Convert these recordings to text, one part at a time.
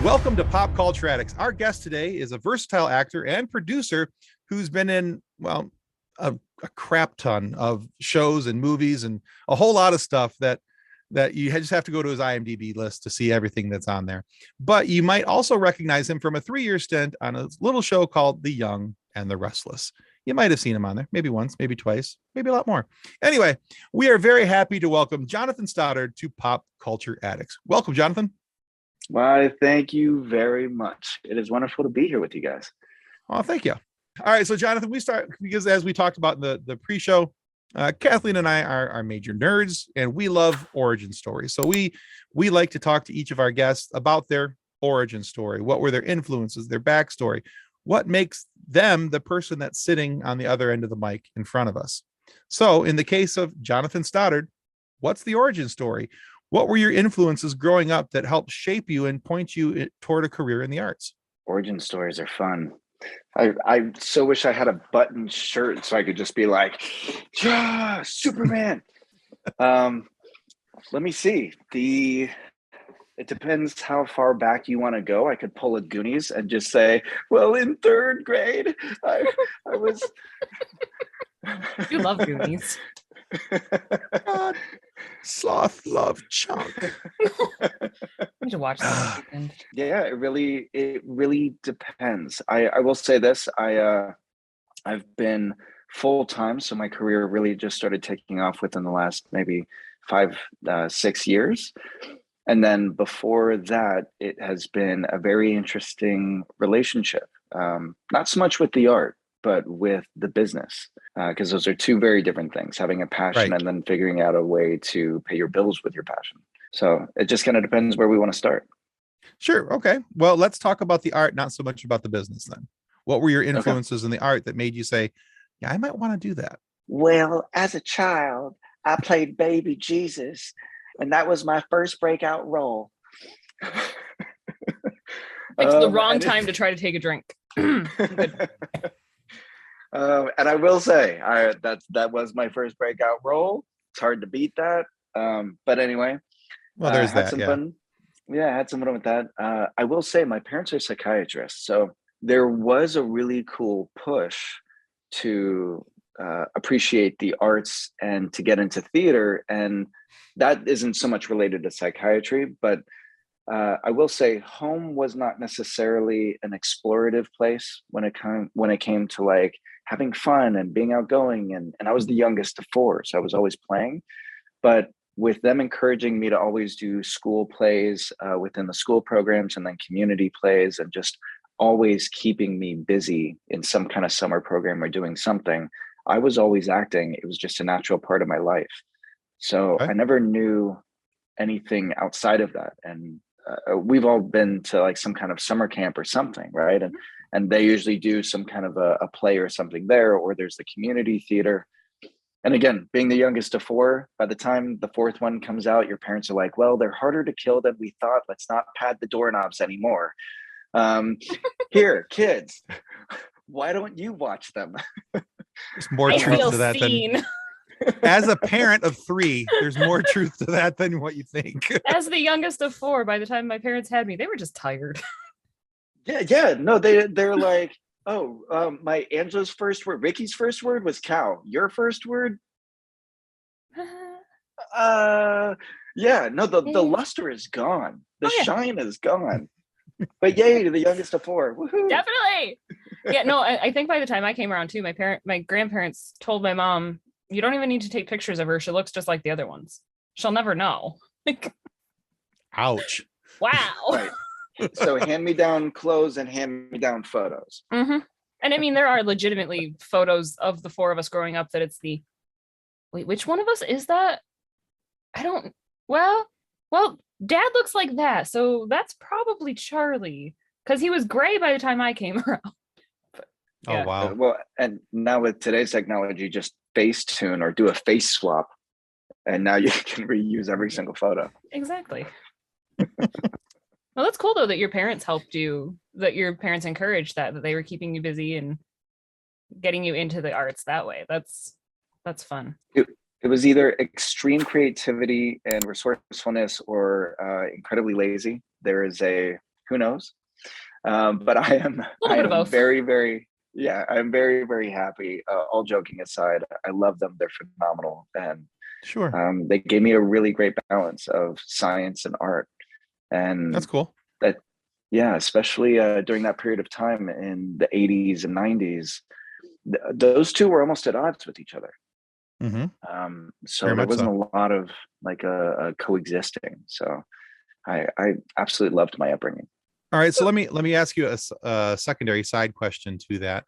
Welcome to Pop Culture Addicts. Our guest today is a versatile actor and producer who's been in, well, a crap ton of shows and movies and a whole lot of stuff that you just have to go to his IMDb list to see everything that's on there. But you might also recognize him from a 3-year stint on a little show called The Young and The Restless. You might have seen him on there, maybe once, maybe twice, maybe a lot more. Anyway, we are very happy to welcome Jonathan Stoddard to Pop Culture Addicts. Welcome, Jonathan. Why, thank you very much. It is wonderful to be here with you guys. Oh, thank you. All right, so Jonathan, we start because as we talked about in the pre-show, Kathleen and I are major nerds and we love origin stories. So we like to talk to each of our guests about their origin story. What were their influences, their backstory? What makes them the person that's sitting on the other end of the mic in front of us? So in the case of Jonathan Stoddard, what's the origin story? What were your influences growing up that helped shape you and point you toward a career in the arts? Origin stories are fun. I so wish I had a button shirt so I could just be like, yeah, Superman. Let me see. It depends how far back you want to go. I could pull a Goonies and just say, well, in 3rd grade, I was. You love Goonies. God, sloth love chunk. Need to watch that weekend. Yeah, it really depends. I will say this. I've been full-time, so my career really just started taking off within the last maybe 5-6 years. And then before that, it has been a very interesting relationship. Not so much with the art, but with the business, because those are two very different things, having a passion and then figuring out a way to pay your bills with your passion. So it just kind of depends where we want to start. Sure. Okay. Well, let's talk about the art, not so much about the business then. What were your influences in the art that made you say, yeah, I might want to do that? Well, as a child, I played baby Jesus, and that was my first breakout role. It's the wrong time to try to take a drink. And I will say, that was my first breakout role. It's hard to beat that. But anyway, well, there's that. Fun. Yeah, I had some fun with that. I will say my parents are psychiatrists, so there was a really cool push to appreciate the arts and to get into theater, and that isn't so much related to psychiatry, but I will say home was not necessarily an explorative place when it came to like having fun and being outgoing, and I was the youngest of 4, so I was always playing. But with them encouraging me to always do school plays within the school programs and then community plays, and just always keeping me busy in some kind of summer program or doing something, I was always acting. It was just a natural part of my life. So I never knew anything outside of that. And we've all been to like some kind of summer camp or something, right? And they usually do some kind of a play or something there, or there's the community theater. And again, being the youngest of 4, by the time the 4th one comes out, your parents are like, well, they're harder to kill than we thought. Let's not pad the doorknobs anymore. Here, kids, why don't you watch them? There's more truth to that than as a parent of 3, there's more truth to that than what you think. As the youngest of 4, by the time my parents had me, they were just tired. Yeah. No, they're like, oh, my Angela's first word, Ricky's first word was cow. Your first word? Yeah, no, the luster is gone. The shine is gone. But yay to the youngest of 4. Woohoo! Definitely. Yeah, no, I think by the time I came around too, my grandparents told my mom, you don't even need to take pictures of her. She looks just like the other ones. She'll never know. Ouch. Wow. Right. So hand-me-down clothes and hand-me-down photos. Mm-hmm. And I mean, there are legitimately photos of the 4 of us growing up that it's wait, which one of us is that? Well, Dad looks like that. So that's probably Charlie, because he was gray by the time I came around. But, yeah. Oh, wow. Well, and now with today's technology, just Facetune or do a face swap, and now you can reuse every single photo. Exactly. Well, that's cool though that your parents helped you, that your parents encouraged that they were keeping you busy and getting you into the arts that way. That's fun. It was either extreme creativity and resourcefulness or incredibly lazy. There is a Who knows? But I am both. very, very, yeah, I'm very, very happy. All joking aside, I love them. They're phenomenal. And Sure. they gave me a really great balance of science and art. And That's cool. that, yeah, especially during that period of time in the 80s and 90s, those two were almost at odds with each other. So Very there much wasn't so. a lot of like a coexisting. So I absolutely loved my upbringing. All right, so let me ask you a secondary side question to that.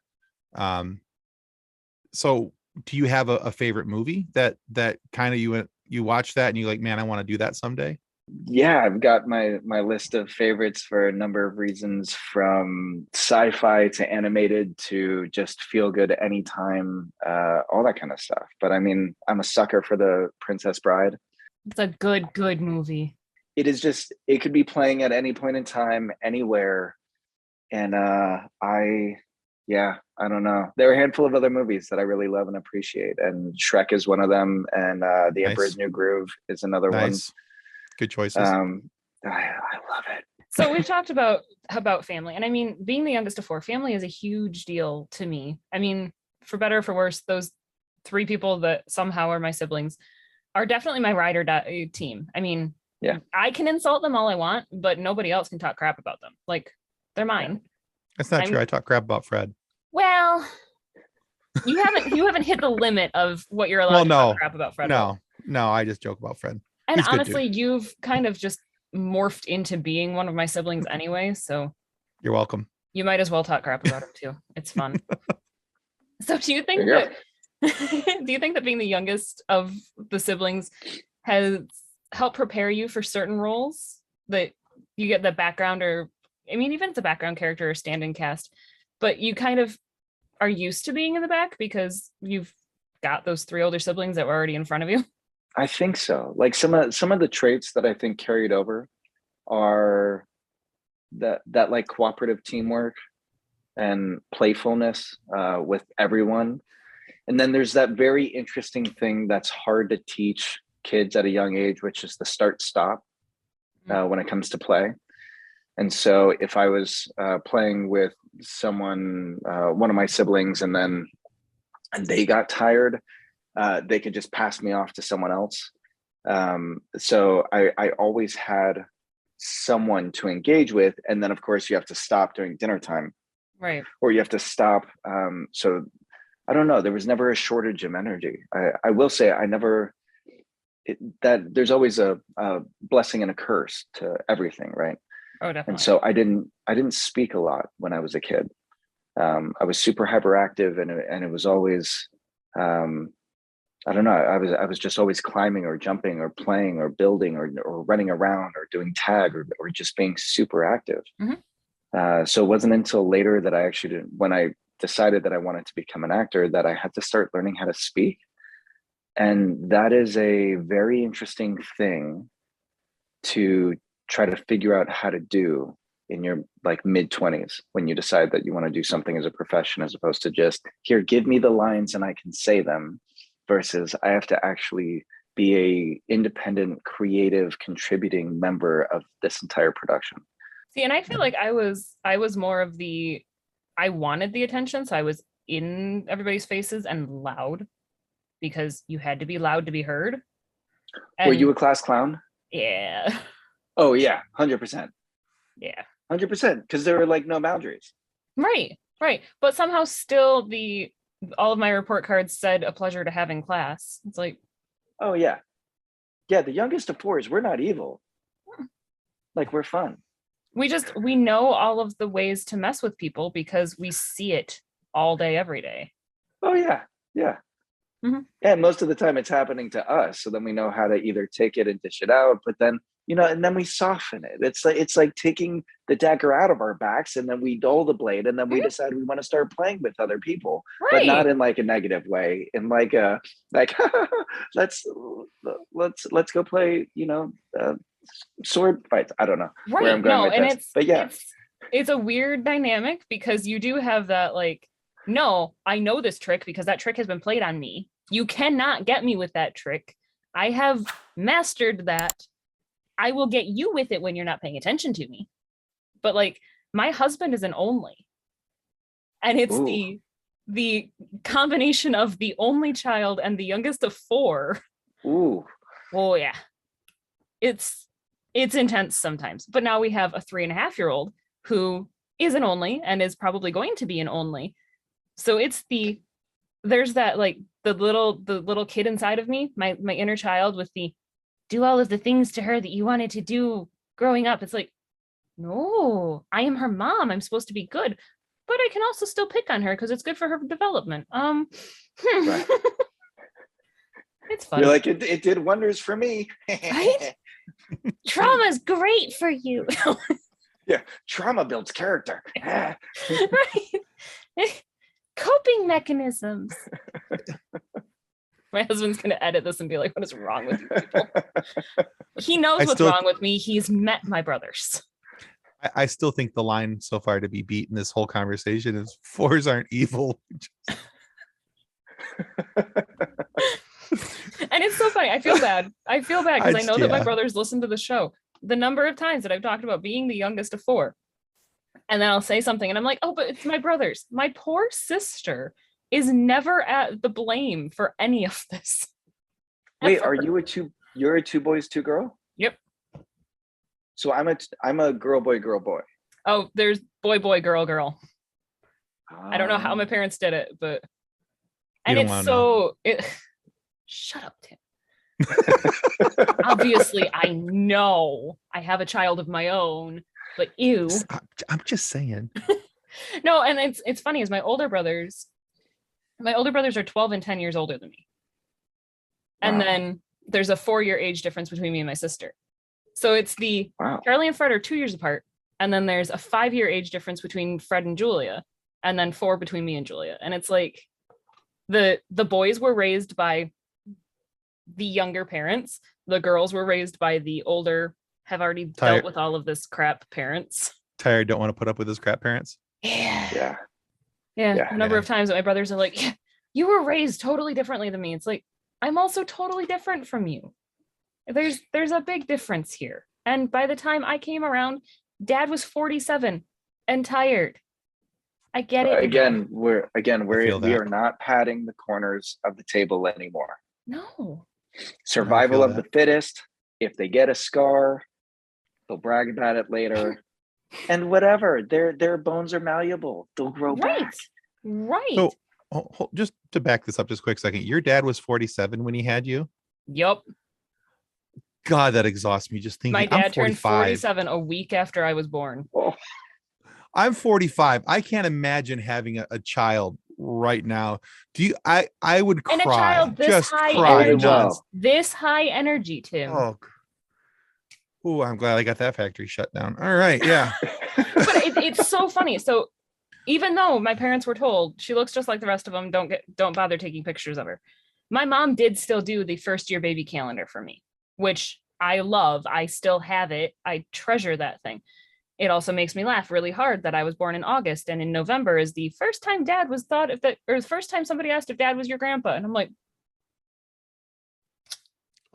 So do you have a favorite movie that kind of you watch that and you like, man, I want to do that someday? Yeah, I've got my list of favorites for a number of reasons, from sci-fi to animated to just feel good anytime, all that kind of stuff. But I mean, I'm a sucker for The Princess Bride. It's a good movie. It is just, it could be playing at any point in time, anywhere. And I don't know. There are a handful of other movies that I really love and appreciate. And Shrek is one of them. And The Emperor's New Groove is another one. Good choices. I love it. So we've talked about family. And I mean, being the youngest of four, family is a huge deal to me. I mean, for better or for worse, those three people that somehow are my siblings are definitely my ride or die team. I mean, yeah, I can insult them all I want, but nobody else can talk crap about them. Like, they're mine. That's not true. I talk crap about Fred. Well, you haven't hit the limit of what you're allowed to talk crap about Fred. No, I just joke about Fred. And honestly, you've kind of just morphed into being one of my siblings anyway, so you're welcome. You might as well talk crap about him too. It's fun. So do you think that being the youngest of the siblings has helped prepare you for certain roles, that you get the background, or I mean, even if it's a background character or stand-in cast, but you kind of are used to being in the back because you've got those three older siblings that were already in front of you? I think so. Like some of the traits that I think carried over are that like cooperative teamwork and playfulness with everyone. And then there's that very interesting thing that's hard to teach kids at a young age, which is the start stop when it comes to play. And so if I was playing with someone, one of my siblings, and they got tired, they could just pass me off to someone else. So I always had someone to engage with. And then of course you have to stop during dinner time. Right. Or you have to stop. So I don't know, there was never a shortage of energy. I will say that there's always a blessing and a curse to everything, right? Oh, definitely. And so I didn't speak a lot when I was a kid. I was super hyperactive, and it was always, I don't know, I was just always climbing or jumping or playing or building or running around or doing tag or just being super active. Mm-hmm. So it wasn't until later that when I decided that I wanted to become an actor, that I had to start learning how to speak. And that is a very interesting thing to try to figure out how to do in your like mid-20s, when you decide that you want to do something as a profession, as opposed to just, here, give me the lines and I can say them, versus I have to actually be a independent, creative, contributing member of this entire production. See, and I feel like I was more of I wanted the attention, so I was in everybody's faces and loud, because you had to be loud to be heard. And were you a class clown? Yeah. Oh yeah, 100%. Yeah. 100%, because there were like no boundaries. Right. But somehow still all of my report cards said a pleasure to have in class. It's like, oh yeah. Yeah, the youngest of fours, we're not evil. Like, we're fun. We know all of the ways to mess with people because we see it all day, every day. Oh yeah. Yeah. Mm-hmm. And most of the time it's happening to us. So then we know how to either take it and dish it out, but then, and then we soften it. It's like taking the dagger out of our backs, and then we dull the blade, and then we decide we want to start playing with other people, but not in like a negative way. In like let's go play, sword fights. I don't know where I'm going with this, but yeah, it's a weird dynamic, because you do have that like, no, I know this trick because that trick has been played on me. You cannot get me with that trick. I have mastered that. I will get you with it when you're not paying attention to me. but like my husband is an only, and it's Ooh. the combination of the only child and the youngest of four. Ooh. Oh yeah, it's intense sometimes. But now we have a 3.5-year-old who is an only and is probably going to be an only. So there's that, like, the little kid inside of me, my inner child, with the do all of the things to her that you wanted to do growing up. It's like, no, I am her mom. I'm supposed to be good, but I can also still pick on her because it's good for her development. Right. It's fun. You're like, it did wonders for me. Right? Trauma's great for you. Yeah, trauma builds character. Right. Coping mechanisms. My husband's gonna edit this and be like, what is wrong with you people? He knows what's wrong with me. He's met my brothers. I still think the line so far to be beat in this whole conversation is fours aren't evil. And it's so funny. I feel bad because I know that my Yeah. brothers listen to the show. The number of times that I've talked about being the youngest of four, and then I'll say something and I'm like, oh, but it's my brothers. My poor sister is never at the blame for any of this. Wait, Ever. are you're a two boys, two girl? Yep. So I'm a girl, boy, girl, boy. Oh, there's boy, boy, girl, girl. I don't know how my Um, parents did it, but You and don't it's wanna so shut up, Tim. Obviously, I know I have a child of my own, but ew. I'm just saying. No, and it's funny, is my older brothers are 12 and 10 years older than me. And Wow. then there's a 4-year age difference between me and my sister. So it's Wow. Charlie and Fred are 2 years apart. And then there's a 5-year age difference between Fred and Julia. And then 4 between me and Julia. And it's like the boys were raised by the younger parents. The girls were raised by the older, have already dealt with all of this crap parents. Tired, don't want to put up with his crap parents. Yeah. Yeah. A number of times that my brothers are like, yeah, you were raised totally differently than me. It's like, I'm also totally different from you. There's a big difference here. And by the time I came around, Dad was 47 and tired. I get it. Again, we that. are not padding the corners of the table anymore. No. Survival of that. the fittest. If they get a scar, they'll brag about it later. And whatever, their bones are malleable. They'll grow back. Right. So just to back this up just a quick second, your dad was 47 when he had you? Yep. God, that exhausts me just thinking. My dad I'm turned 47 a week after I was born. Oh, I'm 45. I can't imagine having a child right now. I would cry. And a child this just high cry energy. nuts. This high energy, Tim. Oh, I'm glad I got that factory shut down. All right, yeah. But it's so funny. So even though my parents were told she looks just like the rest of them, don't bother taking pictures of her, my mom did still do the first year baby calendar for me, which I love. I still have it. I treasure that thing. It also makes me laugh really hard that I was born in August, and in November is the first time Dad was thought if that, or the first time somebody asked if Dad was your grandpa, and I'm like,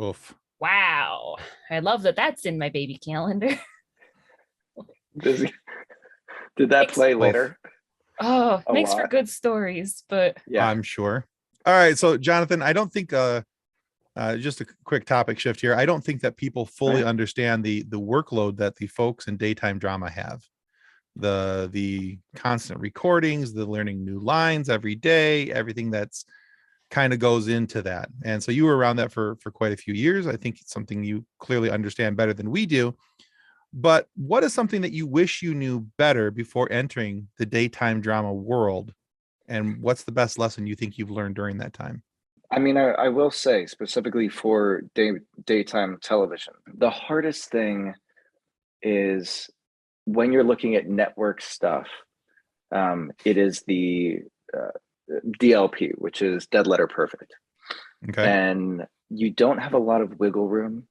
Oof. wow, I love that that's in my baby calendar. did that play later? Oh, makes for good stories, but Yeah, I'm sure. All right, so Jonathan, I don't think just a quick topic shift here. I don't think that people fully understand the workload that the folks in daytime drama have. The constant recordings, the learning new lines every day, everything that's kind of goes into that. And so you were around that for quite a few years. I think it's something you clearly understand better than we do. But what is something that you wish you knew better before entering the daytime drama world? And what's the best lesson you think you've learned during that time? I mean, I will say specifically for daytime television, the hardest thing is when you're looking at network stuff, it is the DLP, which is Dead Letter Perfect. Okay. And you don't have a lot of wiggle room.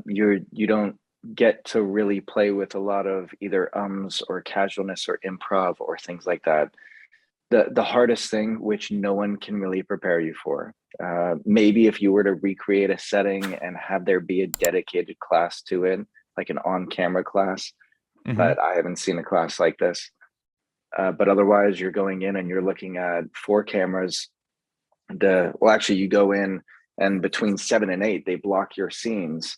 You don't get to really play with a lot of either ums or casualness or improv or things like that. The hardest thing, which no one can really prepare you for, maybe if you were to recreate a setting and have there be a dedicated class to it, like an on-camera class, but I haven't seen a class like this. But otherwise, you're going in and you're looking at 4 cameras. Actually, you go in, and between 7 and 8, they block your scenes,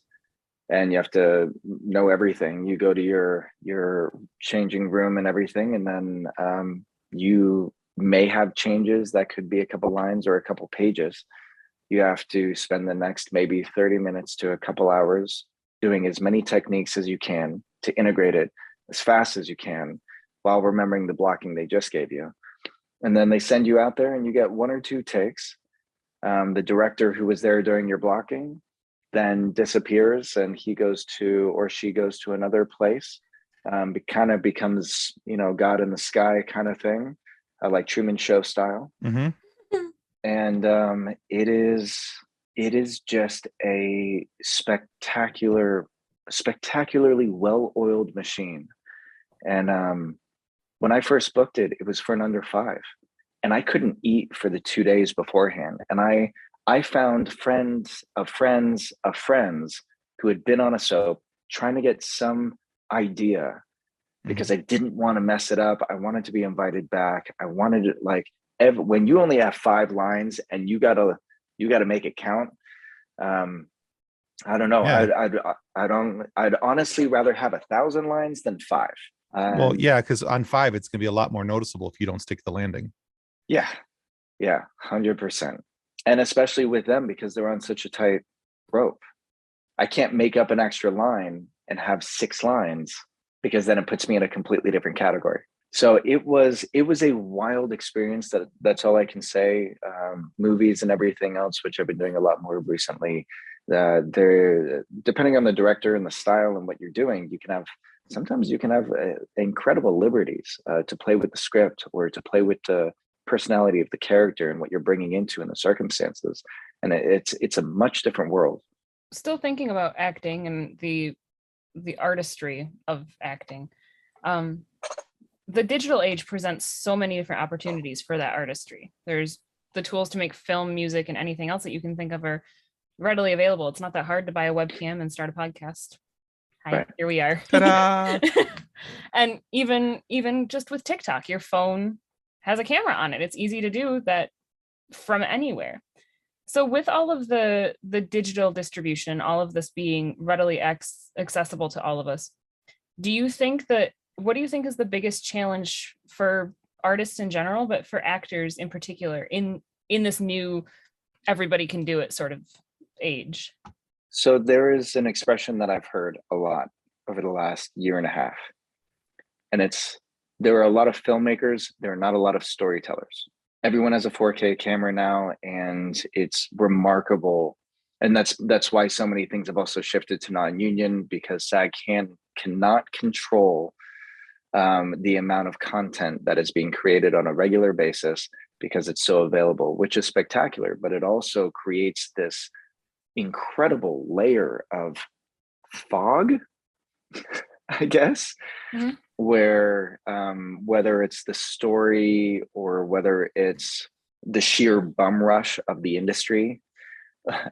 and you have to know everything. You go to your changing room and everything, and then you may have changes that could be a couple lines or a couple pages. You have to spend the next maybe 30 minutes to a couple hours doing as many techniques as you can to integrate it as fast as you can while remembering the blocking they just gave you. And then they send you out there and you get 1 or 2 takes. The director who was there during your blocking then disappears, and he goes to, or she goes to another place. It kind of becomes, God in the sky kind of thing, like Truman Show style. And it is just a spectacularly well-oiled machine. And when I first booked it, it was for an under 5, and I couldn't eat for the 2 days beforehand. And I found friends of friends of friends who had been on a soap trying to get some idea, because I didn't want to mess it up. I wanted to be invited back. I wanted it, like, when you only have 5 lines and you gotta make it count. I don't know. Yeah. I'd honestly rather have 1,000 lines than 5. Well, yeah, because on 5, it's gonna be a lot more noticeable if you don't stick the landing. Yeah, 100%. And especially with them, because they're on such a tight rope. I can't make up an extra line and have 6 lines, because then it puts me in a completely different category. So it was a wild experience. That's all I can say. Movies and everything else, which I've been doing a lot more recently, they're, depending on the director and the style and what you're doing, sometimes you can have incredible liberties to play with the script, or to play with the personality of the character and what you're bringing into in the circumstances. And it's a much different world. Still thinking about acting and the artistry of acting. The digital age presents so many different opportunities for that artistry. There's the tools to make film, music, and anything else that you can think of are readily available. It's not that hard to buy a webcam and start a podcast. Hi, right. Here we are. Ta-da! And even just with TikTok, your phone has a camera on it. It's easy to do that from anywhere. So with all of the digital distribution, all of this being readily accessible to all of us, what do you think is the biggest challenge for artists in general, but for actors in particular in this new everybody can do it sort of age? So there is an expression that I've heard a lot over the last year and a half. And there are a lot of filmmakers, there are not a lot of storytellers. Everyone has a 4K camera now, and it's remarkable. And that's why so many things have also shifted to non-union, because SAG cannot control the amount of content that is being created on a regular basis, because it's so available, which is spectacular. But it also creates this incredible layer of fog, I guess, where whether it's the story or whether it's the sheer bum rush of the industry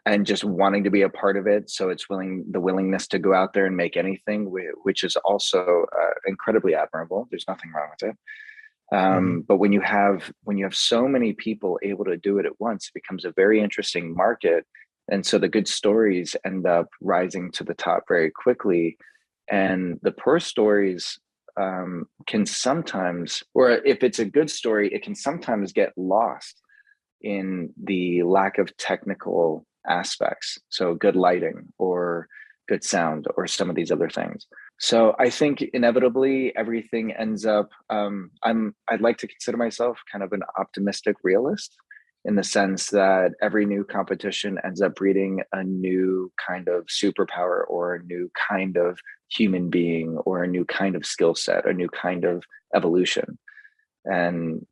and just wanting to be a part of it, so it's the willingness to go out there and make anything, which is also incredibly admirable. There's nothing wrong with it. But when you have so many people able to do it at once, it becomes a very interesting market. And so the good stories end up rising to the top very quickly. And the poor stories can sometimes, or if it's a good story, it can sometimes get lost in the lack of technical aspects. So good lighting or good sound or some of these other things. So I think inevitably everything ends up, I'd like to consider myself kind of an optimistic realist, in the sense that every new competition ends up breeding a new kind of superpower, or a new kind of human being, or a new kind of skill set, a new kind of evolution. And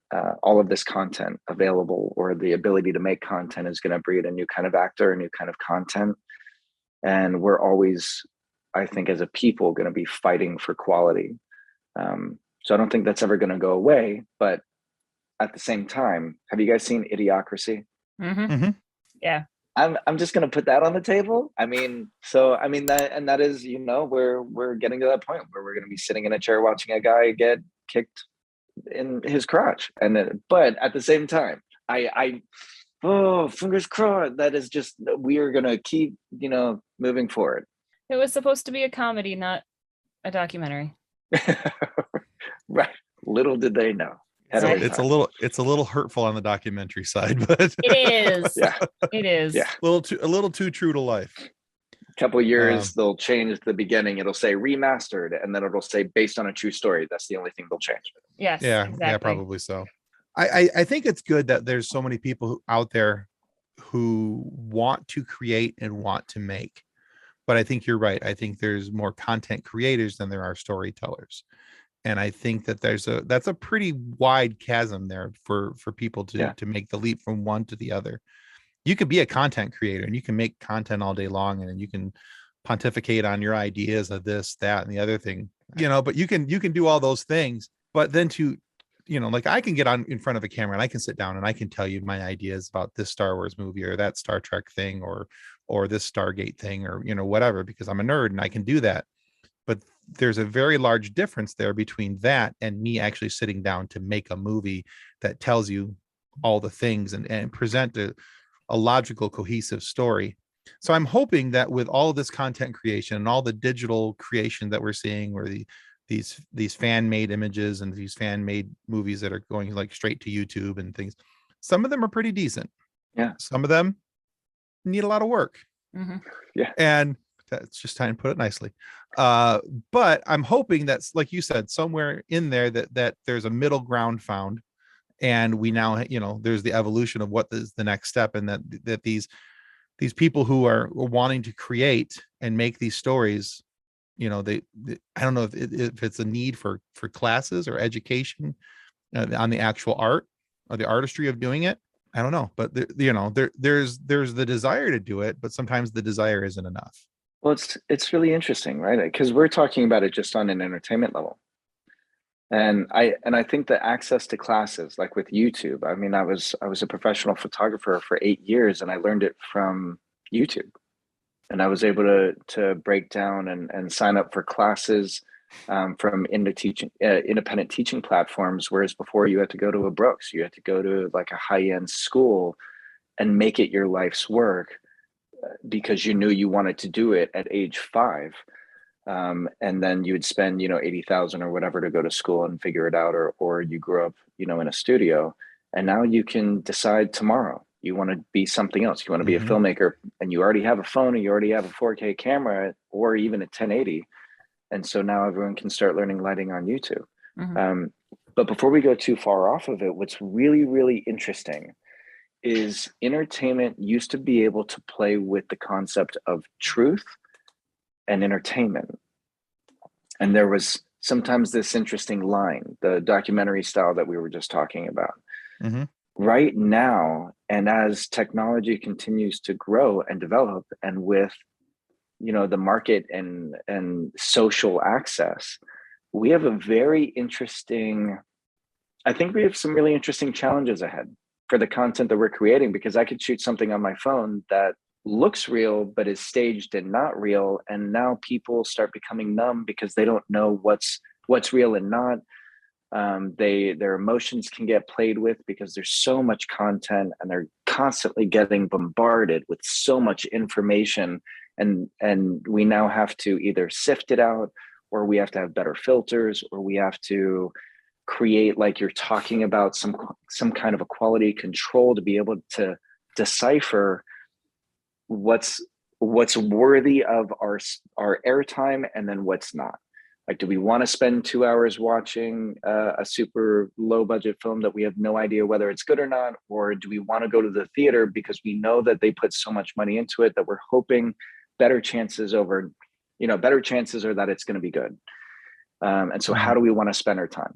all of this content available, or the ability to make content, is going to breed a new kind of actor, a new kind of content. And we're always, I think, as a people, going to be fighting for quality. So I don't think that's ever going to go away. But at the same time, have you guys seen Idiocracy? Yeah. I'm just gonna put that on the table. I mean, that is, we're getting to that point where we're gonna be sitting in a chair watching a guy get kicked in his crotch, but at the same time, oh, fingers crossed, that is just, we are gonna keep moving forward. It was supposed to be a comedy, not a documentary. Right. Little did they know. It's a little hurtful on the documentary side, but it is. Yeah. It is. Yeah. a little too true to life. A couple of years, they'll change the beginning. It'll say remastered, and then it'll say based on a true story. That's the only thing they'll change. Yes. Yeah. Exactly. Yeah, probably so. I think it's good that there's so many people out there who want to create and want to make. But I think you're right. I think there's more content creators than there are storytellers. And I think that that's a pretty wide chasm there for people to make the leap from one to the other. You could be a content creator and you can make content all day long, and you can pontificate on your ideas of this, that, and the other thing, but you can do all those things. But then like I can get on in front of a camera and I can sit down and I can tell you my ideas about this Star Wars movie or that Star Trek thing or this Stargate thing or, whatever, because I'm a nerd and I can do that. But there's a very large difference there between that and me actually sitting down to make a movie that tells you all the things and present a logical, cohesive story. So I'm hoping that with all of this content creation and all the digital creation that we're seeing, where these fan-made images and these fan-made movies that are going like straight to YouTube and things, some of them are pretty decent. Yeah. Some of them need a lot of work. Mm-hmm. Yeah. And that's just trying to put it nicely. But I'm hoping that's, like you said, somewhere in there that there's a middle ground found. And we now, there's the evolution of what is the next step. And that these people who are wanting to create and make these stories, I don't know if it's a need for classes or education on the actual art or the artistry of doing it. I don't know, but there's the desire to do it, but sometimes the desire isn't enough. Well, it's really interesting, right? Because we're talking about it just on an entertainment level. And I think the access to classes, like with YouTube, I mean, I was a professional photographer for 8 years, and I learned it from YouTube. And I was able to break down and sign up for classes from independent teaching platforms, whereas before you had to go to a Brooks, you had to go to like a high-end school and make it your life's work because you knew you wanted to do it at age 5. And then you would spend, $80,000 or whatever to go to school and figure it out, or you grew up, in a studio, and now you can decide tomorrow you want to be something else. You want to be a filmmaker, and you already have a phone, and you already have a 4K camera, or even a 1080. And so now everyone can start learning lighting on YouTube. Mm-hmm. But before we go too far off of it, what's really, really interesting is entertainment used to be able to play with the concept of truth and entertainment. And there was sometimes this interesting line, the documentary style that we were just talking about. Mm-hmm. Right now, and as technology continues to grow and develop, and with the market and social access, we have I think we have some really interesting challenges ahead for the content that we're creating, because I could shoot something on my phone that looks real but is staged and not real, and now people start becoming numb because they don't know what's real and not. Their emotions can get played with because there's so much content, and they're constantly getting bombarded with so much information, and we now have to either sift it out, or we have to have better filters, or we have to create, like you're talking about, some kind of a quality control to be able to decipher what's worthy of our airtime and then what's not. Like, do we want to spend 2 hours watching a super low budget film that we have no idea whether it's good or not? Or do we want to go to the theater because we know that they put so much money into it that we're hoping better chances are that it's going to be good. And so how do we want to spend our time?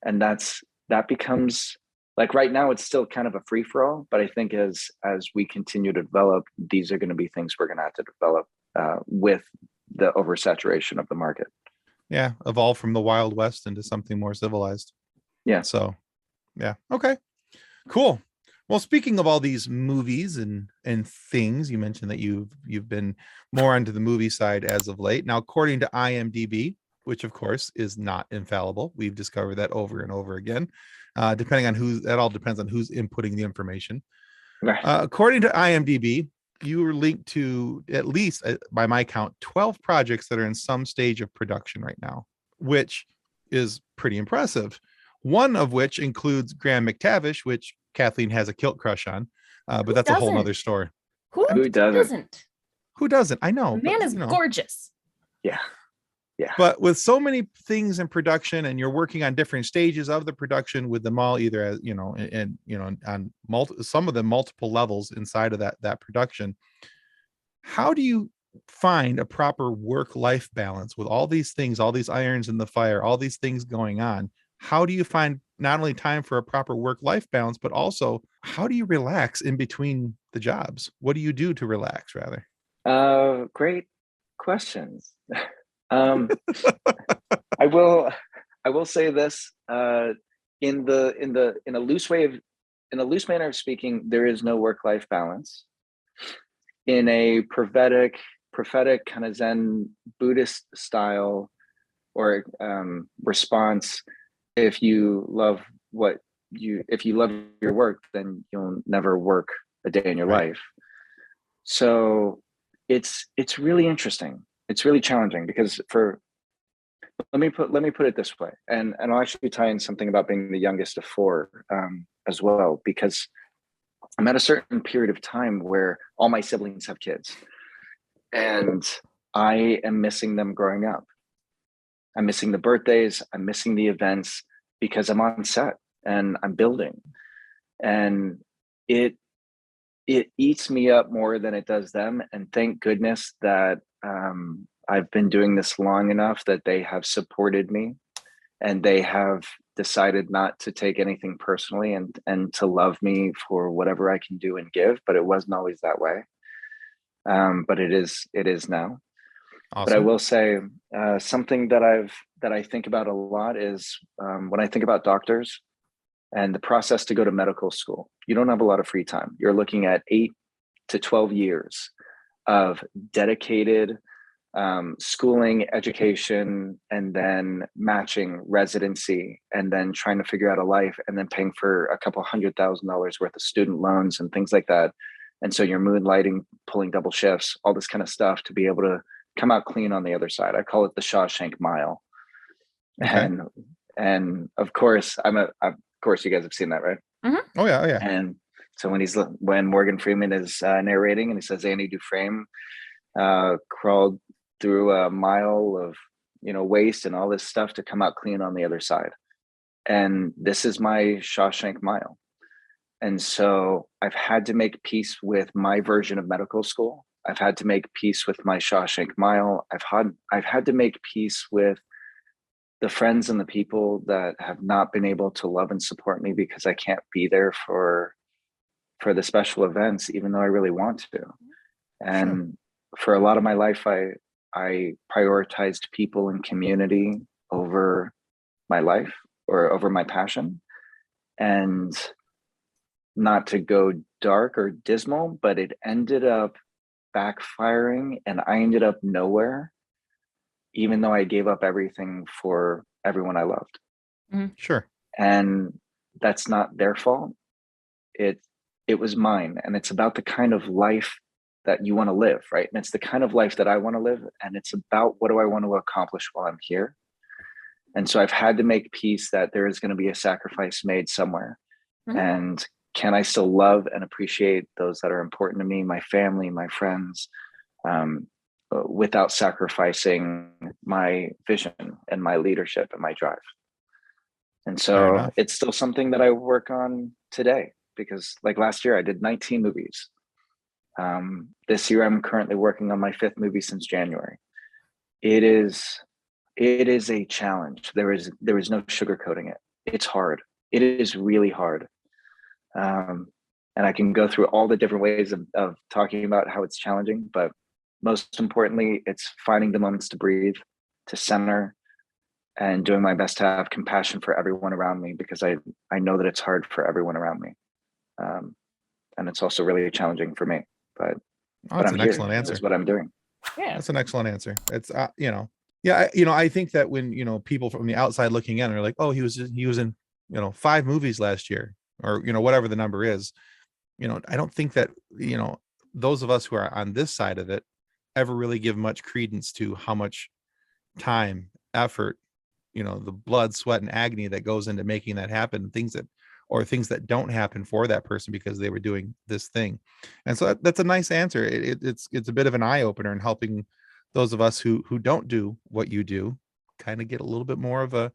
And that becomes, like, right now it's still kind of a free for all, but I think as we continue to develop, these are going to be things we're going to have to develop with the oversaturation of the market. Yeah, evolve from the Wild West into something more civilized. Yeah. So, yeah. Okay, cool. Well, speaking of all these movies and things, you mentioned that you've been more onto the movie side as of late. Now, according to IMDb, which of course is not infallible, we've discovered that over and over again. Depending on that all depends on who's inputting the information. Right. According to IMDb, you were linked to at least, by my count, 12 projects that are in some stage of production right now, which is pretty impressive. One of which includes Graham McTavish, which Kathleen has a kilt crush on, but that's a whole nother story. Who doesn't? Who doesn't? I know. The man is gorgeous. Yeah. Yeah. But with so many things in production, and you're working on different stages of the production with them all, either as on some of them multiple levels inside of that production. How do you find a proper work-life balance with all these things, all these irons in the fire, all these things going on? How do you find not only time for a proper work-life balance, but also how do you relax in between the jobs? What do you do to relax, rather? Great questions. I will say this, in a loose manner of speaking, there is no work-life balance. In a prophetic kind of Zen Buddhist style or response, if you love your work, then you'll never work a day in your life. So it's really interesting. It's really challenging because let me put it this way, and I'll actually tie in something about being the youngest of four as well, because I'm at a certain period of time where all my siblings have kids, and I am missing them growing up. I'm missing the birthdays, I'm missing the events, because I'm on set and I'm building, and it eats me up more than it does them. And thank goodness that I've been doing this long enough that they have supported me, and they have decided not to take anything personally, and to love me for whatever I can do and give. But it wasn't always that way. But it is now. Awesome. But I will say something that I think about a lot is when I think about doctors and the process to go to medical school. You don't have a lot of free time. You're looking at 8 to 12 years of dedicated schooling, education, and then matching residency, and then trying to figure out a life, and then paying for a couple $100,000 worth of student loans and things like that. And so you're moonlighting, pulling double shifts, all this kind of stuff to be able to come out clean on the other side. I call it the Shawshank Mile. Okay. And of course, of course you guys have seen that, right? Mm-hmm. Oh yeah. And so when Morgan Freeman is narrating, and he says Andy Dufresne crawled through a mile of waste and all this stuff to come out clean on the other side. And this is my Shawshank Mile. And so I've had to make peace with my version of medical school. I've had to make peace with my Shawshank Mile. I've had to make peace with the friends and the people that have not been able to love and support me because I can't be there for the special events, even though I really want to. And for a lot of my life, I prioritized people and community over my life or over my passion. And not to go dark or dismal, but it ended up backfiring, and I ended up nowhere, even though I gave up everything for everyone I loved. Mm-hmm. Sure. And that's not their fault. It was mine. And it's about the kind of life that you want to live, right? And it's the kind of life that I want to live. And it's about what do I want to accomplish while I'm here. And so I've had to make peace that there is going to be a sacrifice made somewhere. Mm-hmm. And can I still love and appreciate those that are important to me, my family, my friends, without sacrificing my vision and my leadership and my drive? And so it's still something that I work on today, because like last year I did 19 movies. This year I'm currently working on my 5th movie since January. It is a challenge. There is no sugarcoating it. It's hard. It is really hard. And I can go through all the different ways of talking about how it's challenging, but most importantly, it's finding the moments to breathe, to center, and doing my best to have compassion for everyone around me, because I know that it's hard for everyone around me. and it's also really challenging for me. But that's I'm an here. excellent answer. This is what I'm doing. Yeah. That's an excellent answer. It's I think that when people from the outside looking in are like, oh, he was in 5 movies last year, or whatever the number is. I don't think that those of us who are on this side of it ever really give much credence to how much time, effort, the blood, sweat, and agony that goes into making that happen, things that don't happen for that person because they were doing this thing. And so that's a nice answer. It's a bit of an eye opener in helping those of us who don't do what you do kind of get a little bit more of a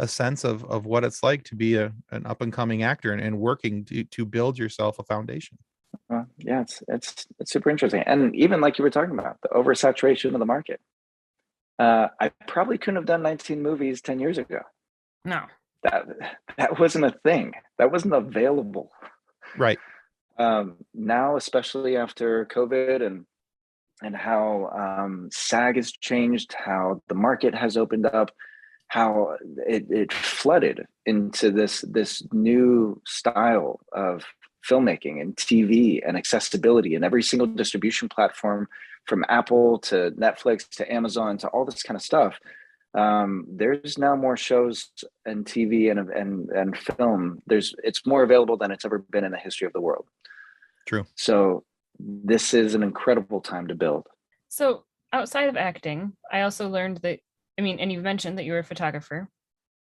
sense of what it's like to be an up and coming actor and working to build yourself a foundation. Yeah, it's super interesting. And even like you were talking about, the oversaturation of the market. I probably couldn't have done 19 movies 10 years ago. No. That wasn't a thing. That wasn't available. Right. Now, especially after COVID and how SAG has changed, how the market has opened up, how it flooded into this new style of filmmaking and TV and accessibility, and every single distribution platform from Apple to Netflix to Amazon to all this kind of stuff. There's now more shows and TV and film. It's more available than it's ever been in the history of the world. True. So this is an incredible time to build. So outside of acting, I also learned that, and you've mentioned that you were a photographer,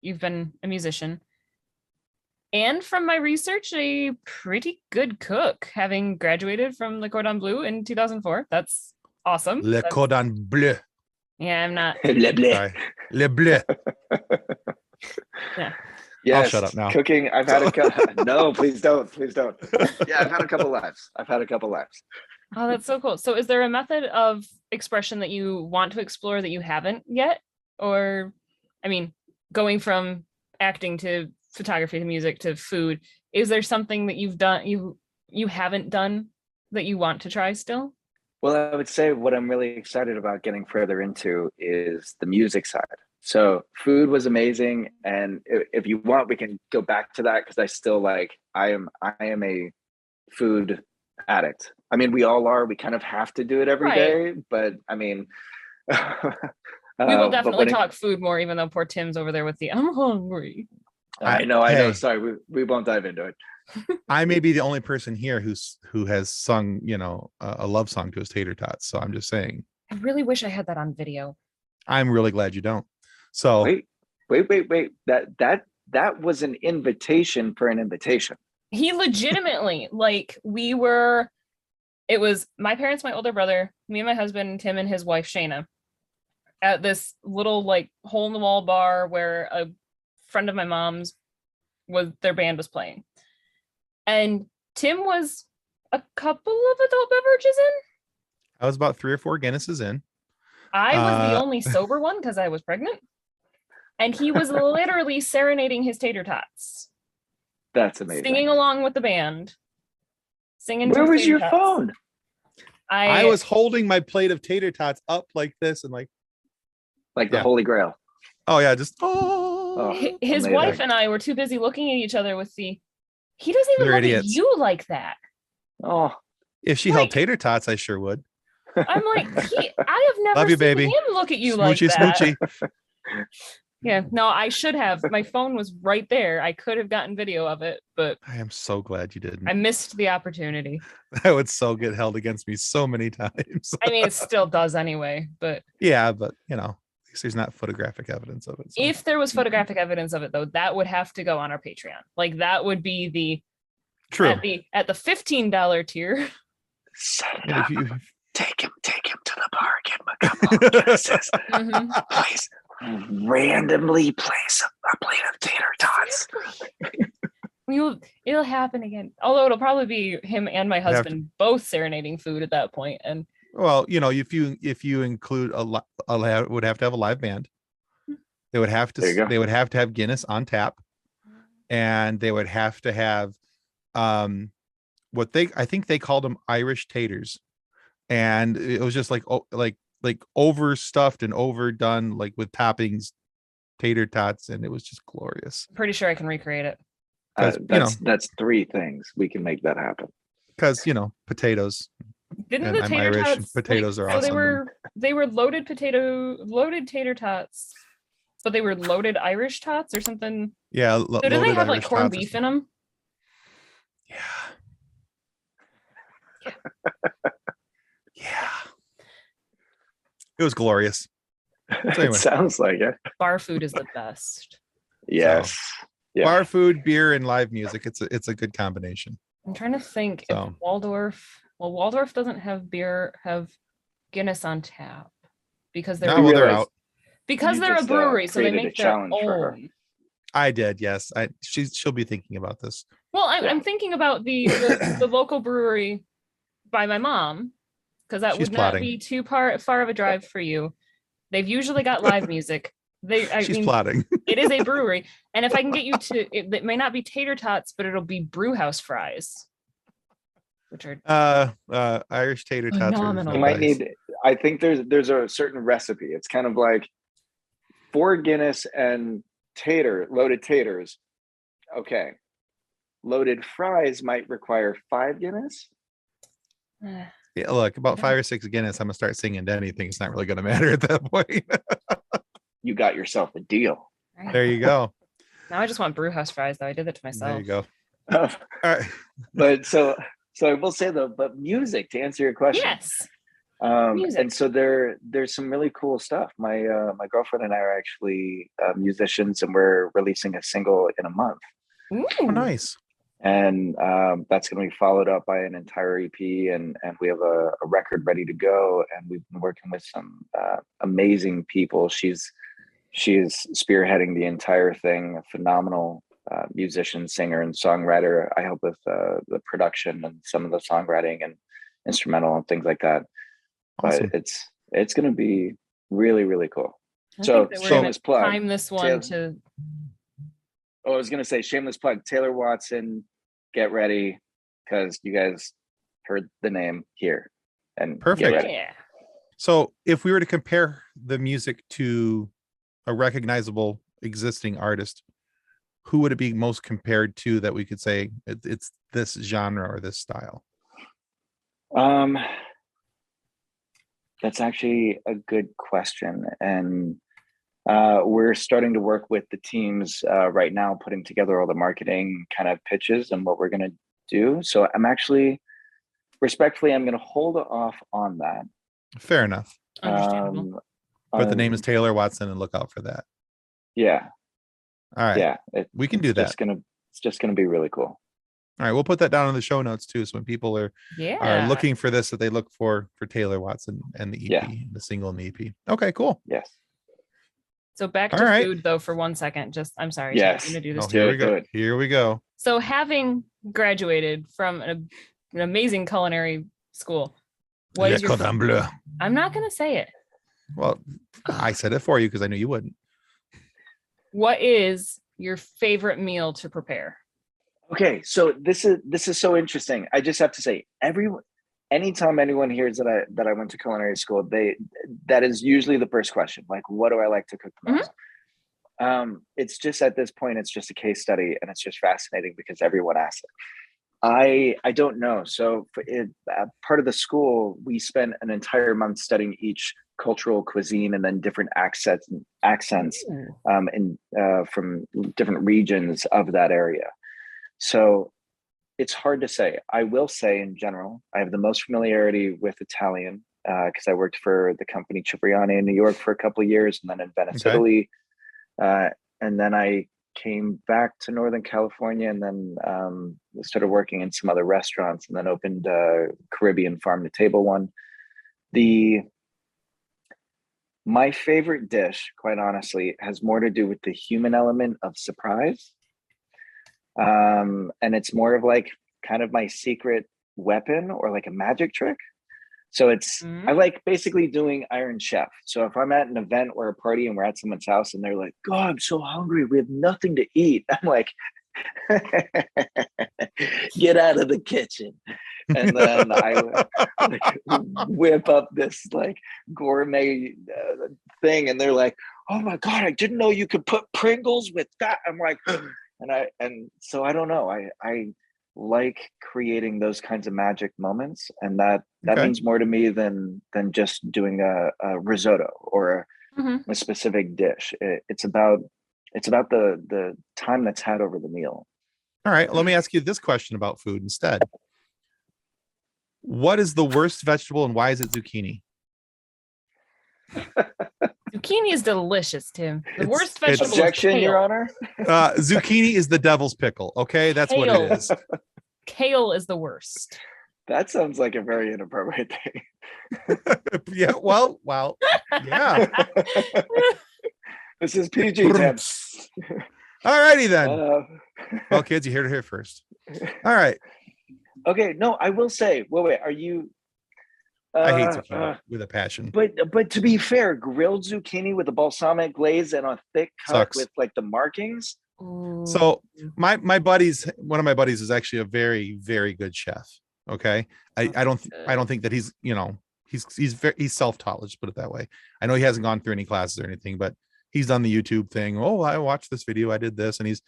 you've been a musician, and from my research, a pretty good cook, having graduated from Le Cordon Bleu in 2004. That's awesome. Le Cordon Bleu. Yeah, I'm not. Le bleu. Sorry. Le Bleu. Yeah. Yes, I'll shut up now. Cooking. I've had a couple. No, please don't. Yeah, I've had a couple lives. Oh, that's so cool. So is there a method of expression that you want to explore that you haven't yet? Or, going from acting to photography to music to food, is there something that you've done, you haven't done that you want to try still? Well, I would say what I'm really excited about getting further into is the music side. So food was amazing. And if you want, we can go back to that, because I still I am a food addict. We all are. We kind of have to do it every day. But we will definitely talk food more, even though poor Tim's over there with the I'm hungry. I know. Sorry, we won't dive into it. I may be the only person here who has sung, a love song to his tater tots. So I'm just saying. I really wish I had that on video. I'm really glad you don't. So wait. That was an invitation for an invitation. He legitimately, it was my parents, my older brother, me and my husband, Tim and his wife, Shayna, at this little hole in the wall bar where a friend of my mom's their band was playing. And Tim was a couple of adult beverages in. I was about 3 or 4 Guinnesses in. I was the only sober one because I was pregnant. And he was literally serenading his tater tots. That's amazing. Singing along with the band. Singing. Where was your phone? I was holding my plate of tater tots up like this and the Holy Grail. Oh yeah, just his amazing. wife and I were too busy looking at each other with he doesn't even They're look idiots. at you like that. Oh, if she held tater tots, I sure would. I'm I have never Love you, seen baby. him look at you Smoochy, like that. Smoochy. Yeah, no, I should have. My phone was right there. I could have gotten video of it, but I am so glad you didn't. I missed the opportunity. That would so get held against me so many times. It still does anyway, but yeah, but at least there's not photographic evidence of it. So. If there was photographic evidence of it, though, that would have to go on our Patreon. That would be the true at the $15 tier. Set it up. Take him to the bar. Get him a couple of Guinnesses. Please. Randomly place a plate of tater tots. It'll happen again. Although it'll probably be him and my husband both serenading food at that point. And well, if you include would have to have a live band. They would have to have Guinness on tap, and they would have to have I think they called them Irish taters, and it was just like overstuffed and overdone, with toppings, tater tots, and it was just glorious. Pretty sure I can recreate it. That's 3 things. We can make that happen. because potatoes. Didn't And the I'm tater Irish, and tots potatoes are so awesome. they were loaded tater tots, but they were loaded Irish tots or something. Yeah, So do they loaded have like Irish corned tots or beef something. in them? Yeah. It was glorious. So It anyway, sounds like it. Bar food is the best. Yes. Yeah. bar food, beer, and live music. It's a good combination. I'm trying to think if So Waldorf doesn't have Guinness on tap because they're well, they're realize out. because you they're a just, brewery, so they created a make their challenge for her. own. I did, yes. She'll be thinking about this. Well, I'm thinking about the local brewery by my mom, because that She's would plotting. not be too far of a drive for you. They've usually got live music. She's plotting. It is a brewery, and if I can get you to, it may not be tater tots, but it'll be brew house fries, which are Irish tater tots. phenomenal. You might need. I think there's a certain recipe. It's kind of like 4 Guinness and loaded taters. Okay, loaded fries might require 5 Guinness. Yeah, look, about 5 or 6 Guinness, I'm gonna start singing to anything. It's not really gonna matter at that point. You got yourself a deal. Right. There you go. Now I just want brew house fries, though. I did that to myself. There you go. All right. But so I will say though, but music, to answer your question. Yes. And so there's some really cool stuff. My girlfriend and I are actually musicians, and we're releasing a single in a month. Ooh. Oh, nice. And that's going to be followed up by an entire EP, and we have a record ready to go. And we've been working with some amazing people. She is spearheading the entire thing. A phenomenal musician, singer, and songwriter. I help with the production and some of the songwriting and instrumental and things like that. Awesome. But it's going to be really, really cool. I So think that we're gonna shameless plug. time this one to. Oh, I was going to say shameless plug. Taylor Watson, get ready, because you guys heard the name here. And Perfect. get ready. Yeah. So if we were to compare the music to a recognizable existing artist, who would it be most compared to that we could say it's this genre or this style? That's actually a good question. And we're starting to work with the teams right now, putting together all the marketing kind of pitches and what we're going to do. So I'm actually, respectfully, I'm going to hold off on that. Fair enough. Understandable. But the name is Taylor Watson, and look out for that. Yeah. All right. Yeah. We can do that. It's just gonna be really cool. All right. We'll put that down in the show notes too. So when people are looking for this, that they look for Taylor Watson and the EP, the single and the EP. Okay, cool. Yes. So back to food though for 1 second. I'm sorry. Yes. I'm gonna do this. Here we go. Here we go. So having graduated from an amazing culinary school, what is your? Cordon bleu. I'm not gonna say it. Well, I said it for you because I knew you wouldn't. What is your favorite meal to prepare? Okay, so this is so interesting. I just have to say, anytime anyone hears that I went to culinary school, that is usually the first question. Like, what do I like to cook the most? It's just at this point, it's just a case study, and it's just fascinating because everyone asks it. I don't know. So part of the school, we spent an entire month studying each cultural cuisine and then different accents from different regions of that area. So it's hard to say. I will say in general, I have the most familiarity with Italian because I worked for the company Cipriani in New York for a couple of years, and then in Venice, Italy. And then I came back to Northern California, and then started working in some other restaurants, and then opened a Caribbean farm to table one. My favorite dish, quite honestly, has more to do with the human element of surprise. And it's more of like kind of my secret weapon or like a magic trick. So I like basically doing Iron Chef. So if I'm at an event or a party and we're at someone's house and they're like, "God, I'm so hungry, we have nothing to eat," I'm like, "Get out of the kitchen." And then I whip up this like gourmet thing, and they're like, "Oh my God, I didn't know you could put Pringles with that." I'm like, and so I don't know. like creating those kinds of magic moments, and that Okay. means more to me than just doing a risotto or Mhm. a specific dish. It's about the time that's had over the meal. All right. Let me ask you this question about food instead. What is the worst vegetable and why is it zucchini? Zucchini is delicious, Tim. The It's- worst it's- vegetable Objection, is Your kale. Honor. Zucchini is the devil's pickle. Okay. That's what Kale. it is. Kale is the worst. That sounds like a very inappropriate thing. Yeah. Well, yeah. This is PG, Tim. All righty then. Well, Uh, kids, you heard it here first. All right. okay, no, I will say, wait, are you? I hate zucchini with a passion. But to be fair, grilled zucchini with a balsamic glaze and a thick cut Sucks. with like the markings. So one of my buddies is actually a very, very good chef. Okay. I don't think that he's, he's self-taught. Let's put it that way. I know he hasn't gone through any classes or anything, but he's done the YouTube thing. Oh, I watched this video. I did this. And he's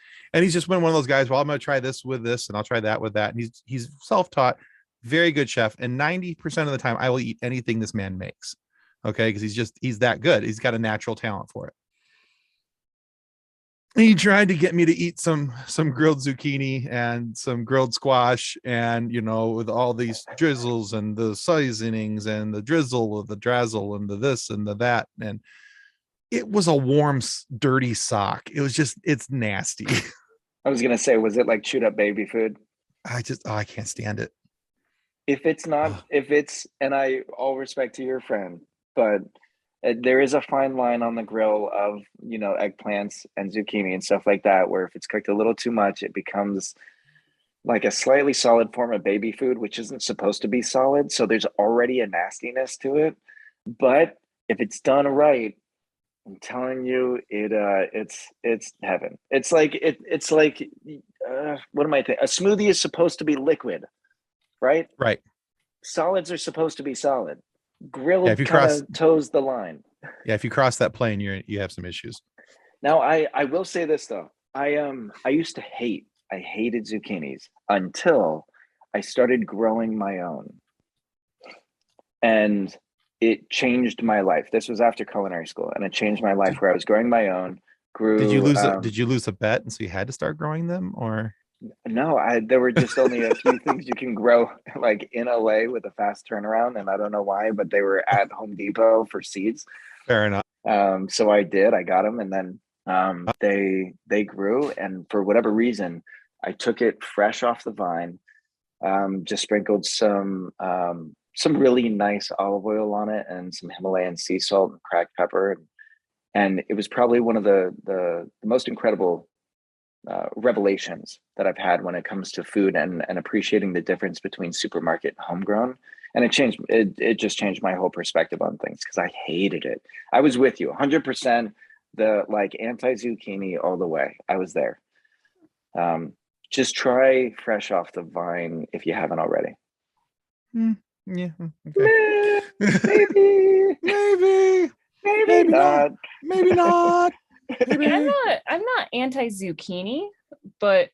just been one of those guys. Well, I'm going to try this with this and I'll try that with that. And he's self-taught, very good chef. And 90% of the time I will eat anything this man makes. Okay. Cause he's that good. He's got a natural talent for it. He tried to get me to eat some grilled zucchini and some grilled squash, and with all these drizzles and the seasonings and the drizzle of the drazzle and the this and the that, and it was a warm, dirty sock. It was it's nasty. I was gonna say, was it like chewed up baby food? I can't stand it. If it's not, and I all respect to your friend, but there is a fine line on the grill of eggplants and zucchini and stuff like that, where if it's cooked a little too much, it becomes like a slightly solid form of baby food, which isn't supposed to be solid. So there's already a nastiness to it. But if it's done right, I'm telling you, it's heaven. It's like what am I thinking? A smoothie is supposed to be liquid, right? Right. Solids are supposed to be solid. Grilled if you kind cross- of toes the line. Yeah, if you cross that plane, you have some issues. Now, I will say this though. I hated zucchinis until I started growing my own, and it changed my life. This was after culinary school, and it changed my life where I was growing my own. Did you lose a bet, and so you had to start growing them, or? No, there were just only a few things you can grow like in LA with a fast turnaround, and I don't know why, but they were at Home Depot for seeds. Fair enough. So I got them, and then they grew, and for whatever reason, I took it fresh off the vine, just sprinkled some really nice olive oil on it and some Himalayan sea salt and cracked pepper, and it was probably one of the most incredible revelations that I've had when it comes to food and appreciating the difference between supermarket and homegrown. And it just changed my whole perspective on things, because I hated it. I was with you 100%, the like anti-zucchini all the way. I was there. Just try fresh off the vine if you haven't already. Yeah. Okay. Maybe not. Maybe not. Maybe. I'm not anti-zucchini, but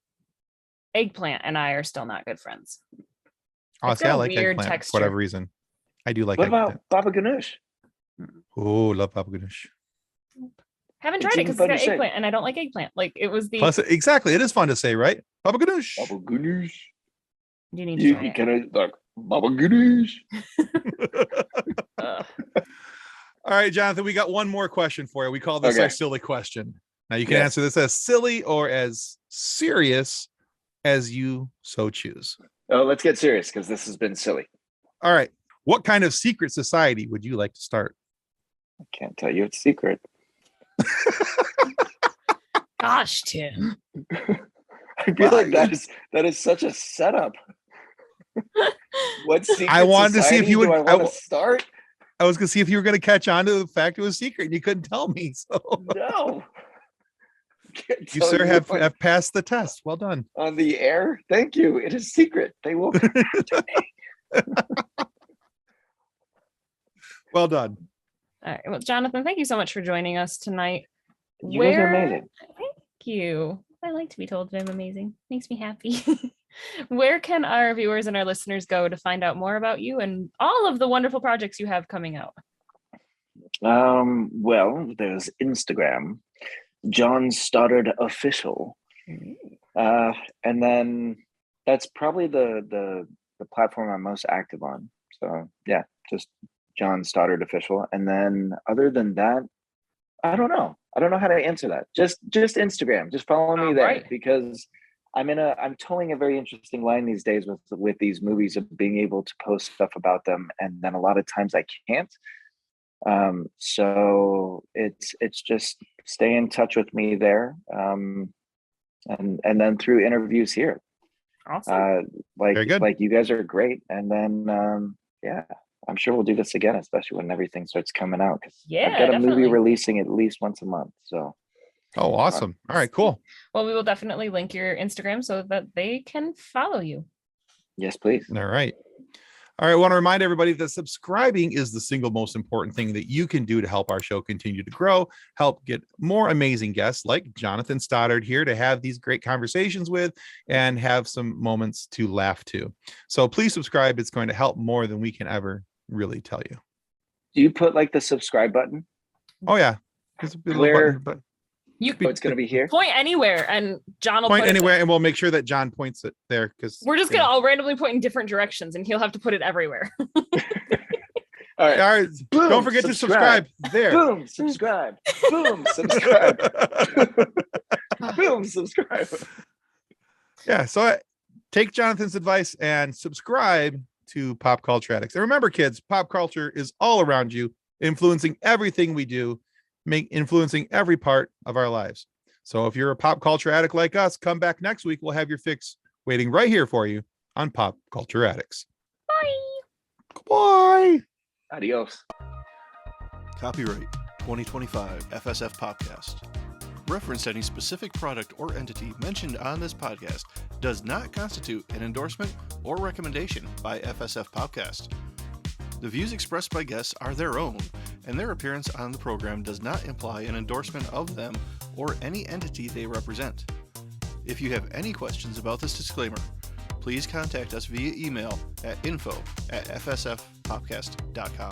eggplant and I are still not good friends. Oh, It's see, I got a like weird eggplant texture. for whatever reason. I do like What eggplant. about baba ganoush? Oh, love baba ganoush. Haven't It's tried it even because fun to it's got say. eggplant and I don't like eggplant. Like it was the. Plus, exactly, it is fun to say, right? Baba ganoush. Baba ganoush. You need to try You it. kind of like baba ganoush. Ugh. All right, Jonathan, we got one more question for you. We call this Okay. our silly question. Now you can Yes. answer this as silly or as serious as you so choose. Oh, let's get serious, because this has been silly. All right. What kind of secret society would you like to start? I can't tell you, it's secret. Gosh, Tim. I feel like that is such a setup. What secret I wanted to see if society you would- do I I want to start? I was going to see if you were going to catch on to the fact it was secret and you couldn't tell me. So No. Can't you, tell sir, have on- passed the test. Well done. on the air. Thank you. It is secret. They will come after me. Well done. All right. Well, Jonathan, thank you so much for joining us tonight. You guys are amazing. Thank you. I like to be told that I'm amazing. Makes me happy. Where can our viewers and our listeners go to find out more about you and all of the wonderful projects you have coming out? Well, there's Instagram, John Stoddard Official. And then that's probably the platform I'm most active on. So yeah, just John Stoddard Official. And then other than that, I don't know how to answer that. Just Instagram. Just follow me there, right. because I'm towing a very interesting line these days with these movies of being able to post stuff about them, and then a lot of times I can't. So it's just stay in touch with me there. And then through interviews here. Awesome. Like you guys are great. And then yeah, I'm sure we'll do this again, especially when everything starts coming out. Because Yeah, I've got a definitely. movie releasing at least once a month. So Oh, awesome. All right, cool. Well, we will definitely link your Instagram so that they can follow you. yes, please. All right. All right. I want to remind everybody that subscribing is the single most important thing that you can do to help our show continue to grow, help get more amazing guests like Jonathan Stoddard here to have these great conversations with and have some moments to laugh to. So please subscribe. It's going to help more than we can ever really tell you. Do you put like the subscribe button? Oh, yeah. There's a little Where- button, but It's going to be here. Point anywhere and John will point put it anywhere, there. and we'll make sure that John points it there, because We're just going to all randomly point in different directions and he'll have to put it everywhere. All right. All right. Boom, Don't forget to subscribe there. Boom, subscribe. Boom, subscribe. Boom, subscribe. Yeah. So take Jonathan's advice and subscribe to Pop Culture Addicts. And remember, kids, pop culture is all around you, influencing everything we do, influencing every part of our lives. So if you're a pop culture addict like us, come back next week. We'll have your fix waiting right here for you on Pop Culture Addicts. Bye. Bye. Adios. Copyright 2025 FSF Podcast. Reference to any specific product or entity mentioned on this podcast does not constitute an endorsement or recommendation by FSF Podcast. The views expressed by guests are their own, and their appearance on the program does not imply an endorsement of them or any entity they represent. If you have any questions about this disclaimer, please contact us via email at info@fsfpodcast.com.